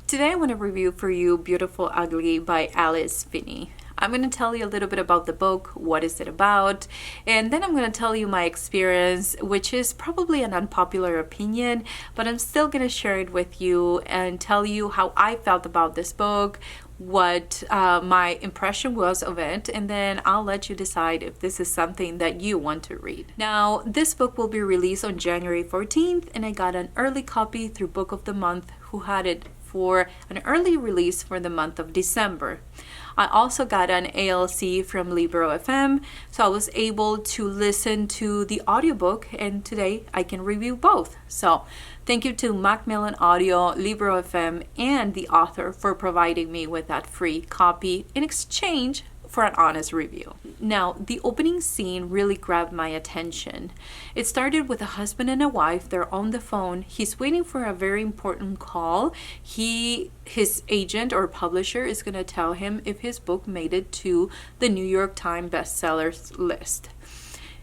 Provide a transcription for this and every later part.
Today I want to review for you Beautiful Ugly by Alice Feeney. I'm going to tell you a little bit about the book, what is it about, and then I'm going to tell you my experience, which is probably an unpopular opinion, but I'm still going to share it with you and tell you how I felt about this book, what my impression was of it, and then I'll let you decide if this is something that you want to read. Now, this book will be released on January 14th, and I got an early copy through Book of the Month, who had it for an early release for the month of December. I also got an ALC from Libro FM, so I was able to listen to the audiobook, and today I can review both. So thank you to Macmillan Audio, Libro FM, and the author for providing me with that free copy in exchange for an honest review. Now, the opening scene really grabbed my attention. It started with a husband and a wife. They're on the phone. He's waiting for a very important call. His agent or publisher is going to tell him if his book made it to the New York Times bestsellers list.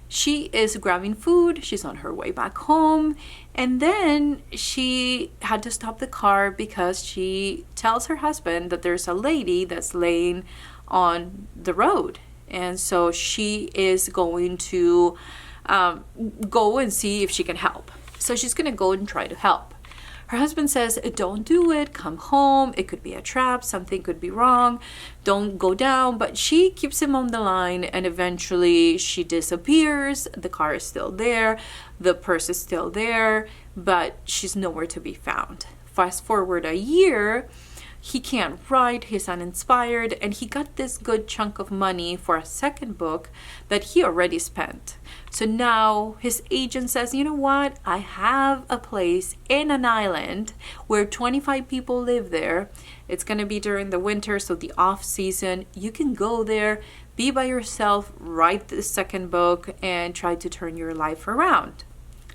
She is grabbing food. She's on her way back home. And then she had to stop the car because she tells her husband that there's a lady that's laying on the road. And so she is going to go and see if she can help. So she's going to go and try to help. Her husband says, don't do it, come home, it could be a trap, something could be wrong, don't go down. But she keeps him on the line, and eventually she disappears. The car is still there, the purse is still there, but she's nowhere to be found. Fast forward a year, he can't write, he's uninspired, and he got this good chunk of money for a second book that he already spent. So now his agent says, you know what, I have a place in an island where 25 people live there. It's going to be during the winter, so the off season. You can go there, be by yourself, write the second book, and try to turn your life around.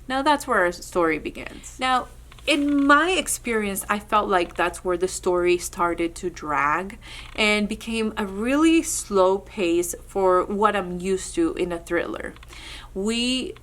Now that's where our story begins. Now, in my experience, I felt like that's where the story started to drag and became a really slow pace for what I'm used to in a thriller. We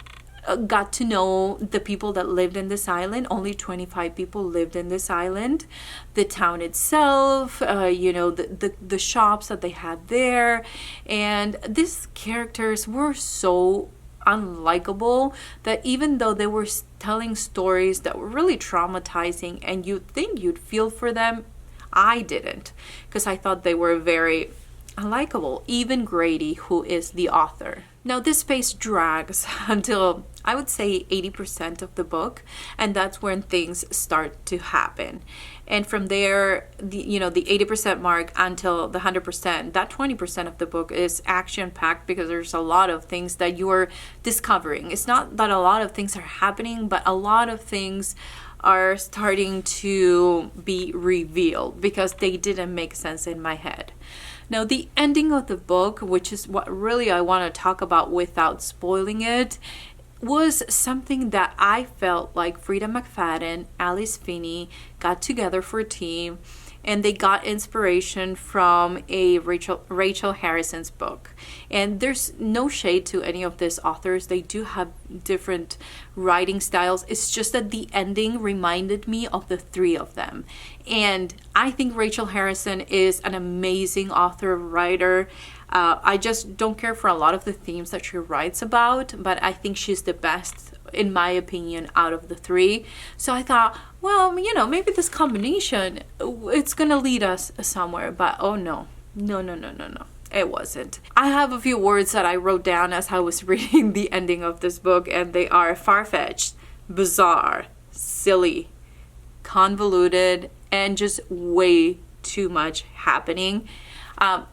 got to know the people that lived in this island. Only 25 people lived in this island. The town itself, the shops that they had there. And these characters were so unlikable that even though they were telling stories that were really traumatizing and you'd think you'd feel for them, I didn't, because I thought they were very unlikable. Even Grady, who is the author. Now this pace drags until I would say 80% of the book, and that's when things start to happen. And from there, the 80% mark until the 100%, that 20% of the book is action-packed because there's a lot of things that you are discovering. It's not that a lot of things are happening, but a lot of things are starting to be revealed because they didn't make sense in my head. Now, the ending of the book, which is what really I want to talk about without spoiling it, was something that I felt like Frida McFadden, Alice Feeney got together for a team, and they got inspiration from a Rachel Harrison's book. And there's no shade to any of these authors. They do have different writing styles. It's just that the ending reminded me of the three of them. And I think Rachel Harrison is an amazing author, writer. I just don't care for a lot of the themes that she writes about, but I think she's the best, in my opinion, out of the three. So I thought, well, maybe this combination, it's gonna lead us somewhere. But oh no, it wasn't. I have a few words that I wrote down as I was reading the ending of this book, and they are far-fetched, bizarre, silly, convoluted, and just way too much happening.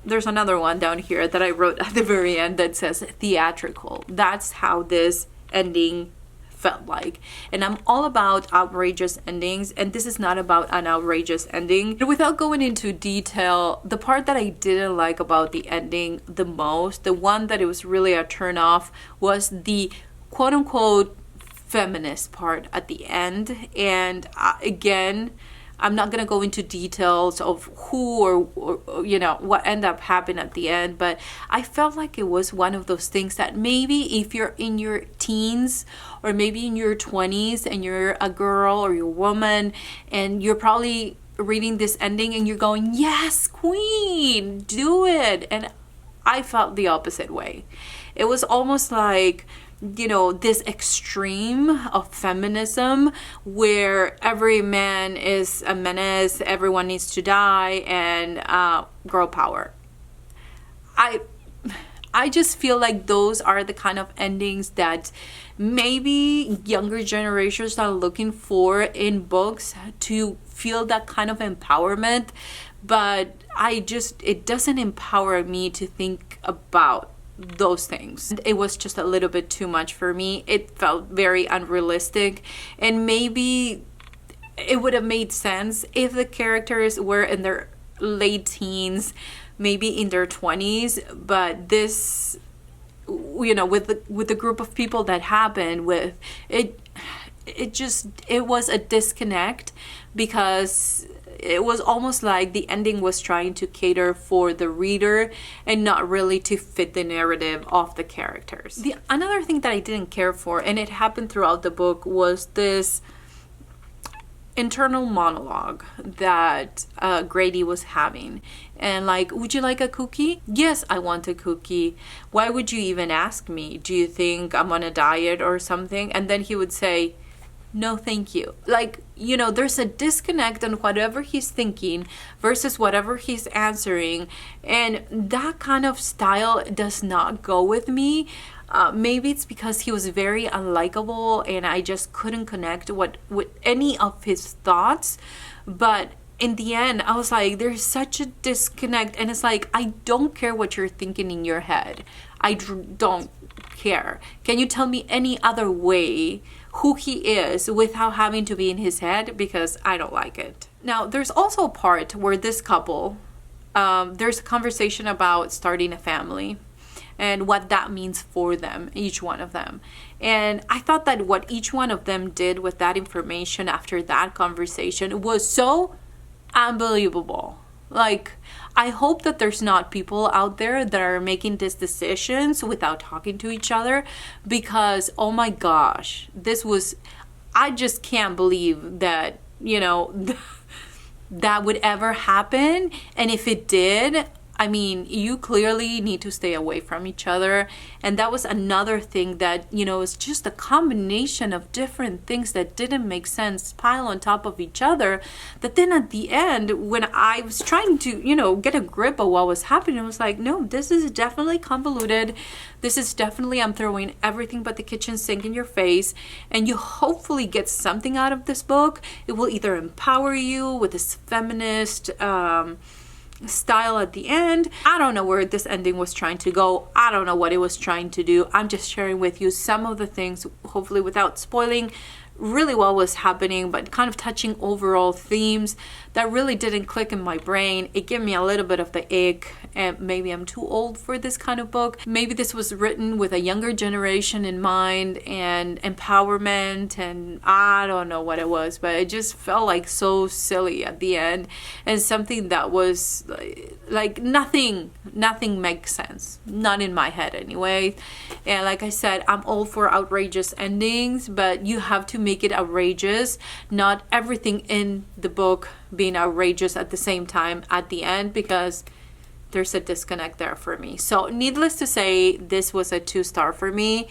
There's another one down here that I wrote at the very end that says theatrical. That's how this ending felt like. And I'm all about outrageous endings, and this is not about an outrageous ending. Without going into detail, the part that I didn't like about the ending the most, the one that it was really a turn off, was the quote-unquote feminist part at the end. And again, I'm not going to go into details of who or what ended up happening at the end, but I felt like it was one of those things that maybe if you're in your teens or maybe in your 20s and you're a girl or you're a woman and you're probably reading this ending and you're going, yes, queen, do it. And I felt the opposite way. It was almost like, you know, this extreme of feminism where every man is a menace, everyone needs to die, and girl power. I just feel like those are the kind of endings that maybe younger generations are looking for in books to feel that kind of empowerment, but it doesn't empower me to think about those things. It was just a little bit too much for me. It felt very unrealistic, and maybe it would have made sense if the characters were in their late teens, maybe in their 20s, but this, you know, with the group of people that happened with it, it was a disconnect, because it was almost like the ending was trying to cater for the reader and not really to fit the narrative of the characters. Another thing that I didn't care for, and it happened throughout the book, was this internal monologue that Grady was having. And like, would you like a cookie? Yes, I want a cookie. Why would you even ask me? Do you think I'm on a diet or something? And then he would say, no, thank you. Like, you know, there's a disconnect on whatever he's thinking versus whatever he's answering. And that kind of style does not go with me. Maybe it's because he was very unlikable and I just couldn't connect with any of his thoughts. But in the end, I was like, there's such a disconnect. And it's like, I don't care what you're thinking in your head. I don't care. Can you tell me any other way who he is without having to be in his head? Because I don't like it. Now, there's also a part where this couple, there's a conversation about starting a family and what that means for them, each one of them. And I thought that what each one of them did with that information after that conversation was so unbelievable. Like, I hope that there's not people out there that are making these decisions without talking to each other, because, oh my gosh, I just can't believe that, you know, that would ever happen. And if it did, I mean, you clearly need to stay away from each other. And that was another thing that, you know, is just a combination of different things that didn't make sense pile on top of each other. That then at the end, when I was trying to, you know, get a grip of what was happening, I was like, no, this is definitely convoluted. This is definitely, I'm throwing everything but the kitchen sink in your face. And you hopefully get something out of this book. It will either empower you with this feminist style at the end. I don't know where this ending was trying to go. I don't know what it was trying to do. I'm just sharing with you some of the things, hopefully without spoiling really what was happening, but kind of touching overall themes that really didn't click in my brain. It gave me a little bit of the ick, and maybe I'm too old for this kind of book. Maybe this was written with a younger generation in mind and empowerment, and I don't know what it was, but it just felt like so silly at the end, and something that was like nothing makes sense, not in my head anyway. And like I said, I'm all for outrageous endings, but you have to make it outrageous, not everything in the book being outrageous at the same time at the end, because there's a disconnect there for me. So needless to say, this was a 2-star for me.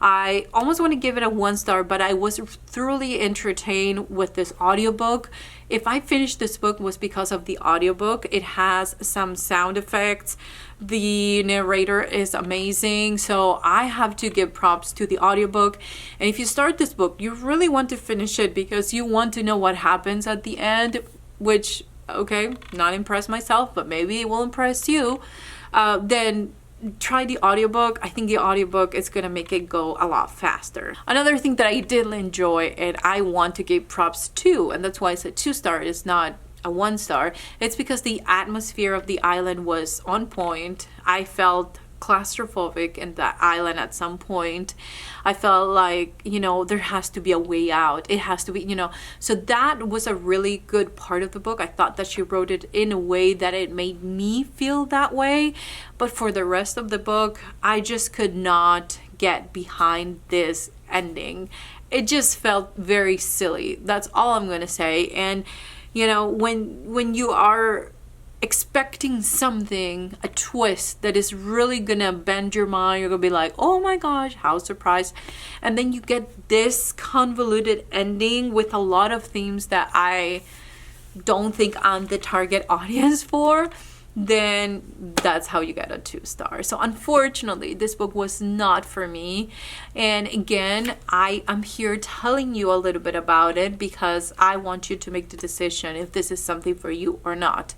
I almost want to give it a 1-star, but I was thoroughly entertained with this audiobook. If I finished this book, was because of the audiobook. It has some sound effects. The narrator is amazing. So I have to give props to the audiobook. And if you start this book, you really want to finish it because you want to know what happens at the end, which, okay, not impress myself, but maybe it will impress you. Then try the audiobook. I think the audiobook is gonna make it go a lot faster. Another thing that I did enjoy and I want to give props to, and that's why I said 2-star, it's not a 1-star, it's because the atmosphere of the island was on point. I felt claustrophobic in that island at some point. I felt like, you know, there has to be a way out. It has to be, you know. So that was a really good part of the book. I thought that she wrote it in a way that it made me feel that way. But for the rest of the book, I just could not get behind this ending. It just felt very silly. That's all I'm going to say. And You know, when you are expecting something, a twist that is really gonna bend your mind, you're gonna be like, oh my gosh, how surprised. And then you get this convoluted ending with a lot of themes that I don't think I'm the target audience for, then that's how you get a 2-star. So unfortunately, this book was not for me. And again, I'm here telling you a little bit about it because I want you to make the decision if this is something for you or not.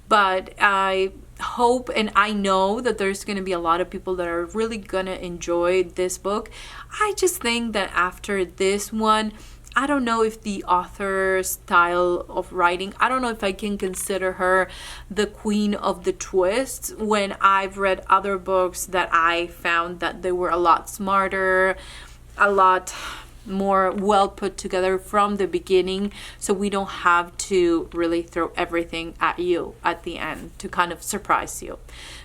But I hope and I know that there's going to be a lot of people that are really going to enjoy this book. I just think that after this one, I don't know if the author's style of writing, I don't know if I can consider her the queen of the twists, when I've read other books that I found that they were a lot smarter, a lot more well put together from the beginning, so we don't have to really throw everything at you at the end to kind of surprise you.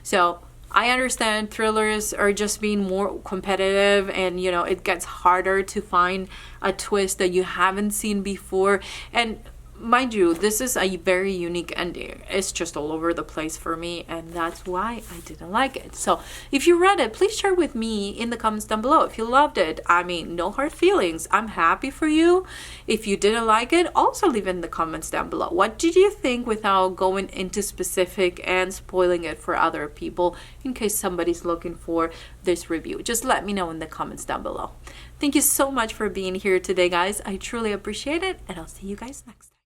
So I understand thrillers are just being more competitive, and you know, it gets harder to find a twist that you haven't seen before. And mind you, this is a very unique ending. It's just all over the place for me, and that's why I didn't like it. So if you read it, please share with me in the comments down below if you loved it. I mean, no hard feelings. I'm happy for you. If you didn't like it, also leave it in the comments down below. What did you think, without going into specific and spoiling it for other people in case somebody's looking for this review? Just let me know in the comments down below. Thank you so much for being here today, guys. I truly appreciate it, and I'll see you guys next time.